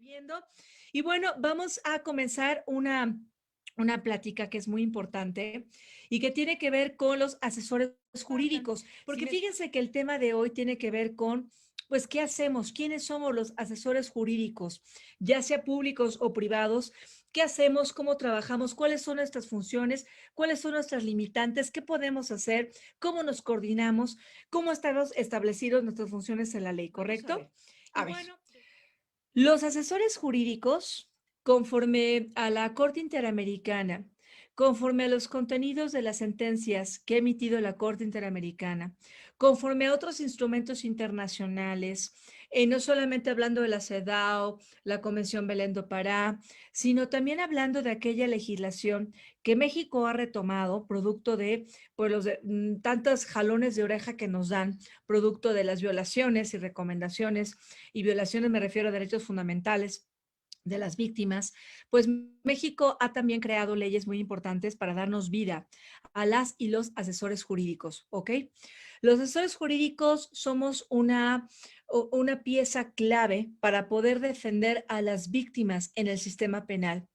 Viendo. Y bueno, vamos a comenzar una plática que es muy importante y que tiene que ver con los asesores jurídicos, porque fíjense que el tema de hoy tiene que ver con, pues, ¿qué hacemos? ¿Quiénes somos los asesores jurídicos, ya sea públicos o privados? ¿Qué hacemos? ¿Cómo trabajamos? ¿Cuáles son nuestras funciones? ¿Cuáles son nuestras limitantes? ¿Qué podemos hacer? ¿Cómo nos coordinamos? ¿Cómo estamos establecidos nuestras funciones en la ley? ¿Correcto? A Y ver, bueno, los asesores jurídicos, conforme a la Corte Interamericana, conforme a los contenidos de las sentencias que ha emitido la Corte Interamericana, conforme a otros instrumentos internacionales, no solamente hablando de la CEDAW, la Convención Belém do Pará, sino también hablando de aquella legislación que México ha retomado, producto de pues, tantos jalones de oreja que nos dan, producto de las violaciones y recomendaciones y violaciones me refiero a derechos fundamentales de las víctimas, pues México ha también creado leyes muy importantes para darnos vida a las y los asesores jurídicos, ¿ok? Los asesores jurídicos somos una pieza clave para poder defender a las víctimas en el sistema penal.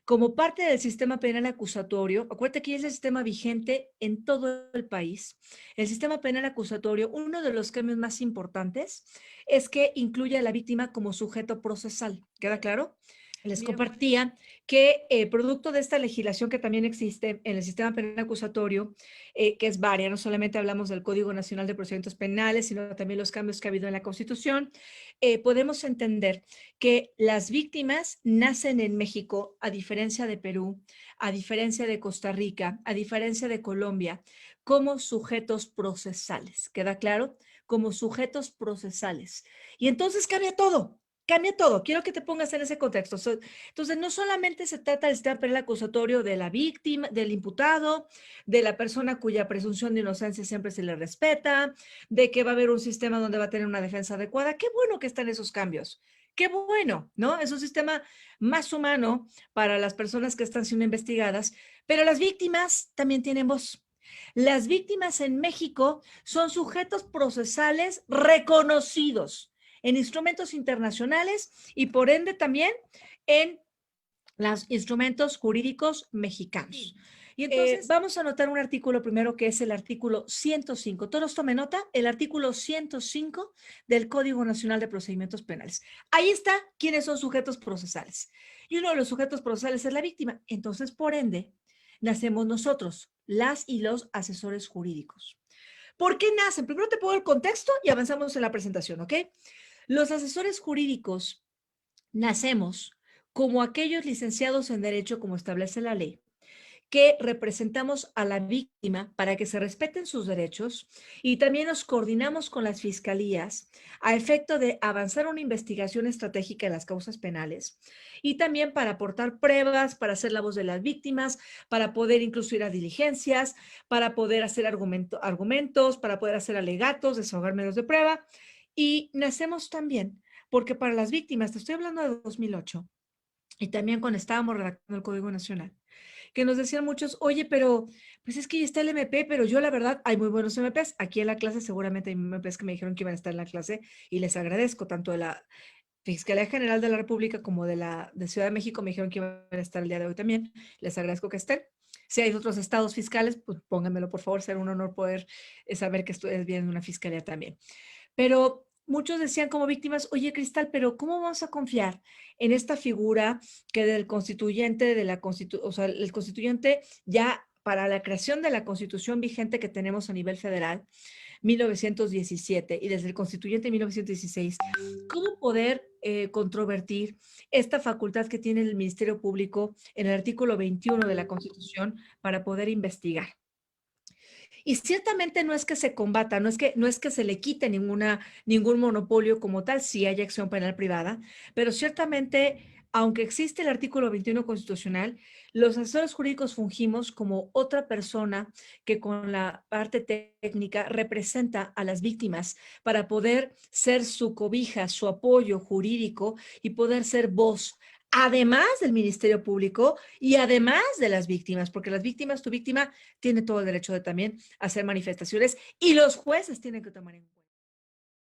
Como parte del sistema penal acusatorio, acuérdate que es el sistema vigente en todo el país. El sistema penal acusatorio, uno de los cambios más importantes es que incluye a la víctima como sujeto procesal. ¿Queda claro? Les compartía que producto de esta legislación que también existe en el sistema penal acusatorio, que es varia, no solamente hablamos del Código Nacional de Procedimientos Penales, sino también los cambios que ha habido en la Constitución, podemos entender que las víctimas nacen en México, a diferencia de Perú, a diferencia de Costa Rica, a diferencia de Colombia, como sujetos procesales. ¿Queda claro? Como sujetos procesales. Y entonces cambia todo. Cambia todo. Quiero que te pongas en ese contexto. Entonces, no solamente se trata del sistema penal acusatorio de la víctima, del imputado, de la persona cuya presunción de inocencia siempre se le respeta, de que va a haber un sistema donde va a tener una defensa adecuada. Qué bueno que están esos cambios. Qué bueno, ¿no? Es un sistema más humano para las personas que están siendo investigadas, pero las víctimas también tienen voz. Las víctimas en México son sujetos procesales reconocidos en instrumentos internacionales y por ende también en los instrumentos jurídicos mexicanos. Y entonces vamos a anotar un artículo primero que es el artículo 105. Todos tomen nota, el artículo 105 del Código Nacional de Procedimientos Penales. Ahí está quiénes son sujetos procesales. Y uno de los sujetos procesales es la víctima. Entonces, por ende, nacemos nosotros, las y los asesores jurídicos. ¿Por qué nacen? Primero te pongo el contexto y avanzamos en la presentación, ¿ok? Los asesores jurídicos nacemos como aquellos licenciados en Derecho, como establece la ley, que representamos a la víctima para que se respeten sus derechos y también nos coordinamos con las fiscalías a efecto de avanzar una investigación estratégica en las causas penales y también para aportar pruebas, para hacer la voz de las víctimas, para poder incluso ir a diligencias, para poder hacer argumentos, para poder hacer alegatos, desahogar medios de prueba. Y nacemos también porque para las víctimas, te estoy hablando de 2008, y también cuando estábamos redactando el Código Nacional, que nos decían muchos, oye, pero pues es que ya está el MP, pero yo la verdad, hay muy buenos MPs. Aquí en la clase seguramente hay MPs que me dijeron que iban a estar en la clase y les agradezco tanto de la Fiscalía General de la República como de Ciudad de México me dijeron que iban a estar el día de hoy también. Les agradezco que estén. Si hay otros estados fiscales, pues pónganmelo por favor, será un honor poder saber que ustedes vienen de una fiscalía también. Pero muchos decían como víctimas, oye, Cristal, pero ¿cómo vamos a confiar en esta figura que del constituyente, o sea, el constituyente ya para la creación de la constitución vigente que tenemos a nivel federal, 1917, y desde el constituyente 1916, ¿cómo poder controvertir esta facultad que tiene el Ministerio Público en el artículo 21 de la Constitución para poder investigar? Y ciertamente no es que se combata, no es que se le quite ningún monopolio como tal, si hay acción penal privada, pero ciertamente, aunque existe el artículo 21 constitucional, los asesores jurídicos fungimos como otra persona que con la parte técnica representa a las víctimas para poder ser su cobija, su apoyo jurídico y poder ser voz además del Ministerio Público y además de las víctimas, porque las víctimas, tu víctima tiene todo el derecho de también hacer manifestaciones y los jueces tienen que tomar en cuenta.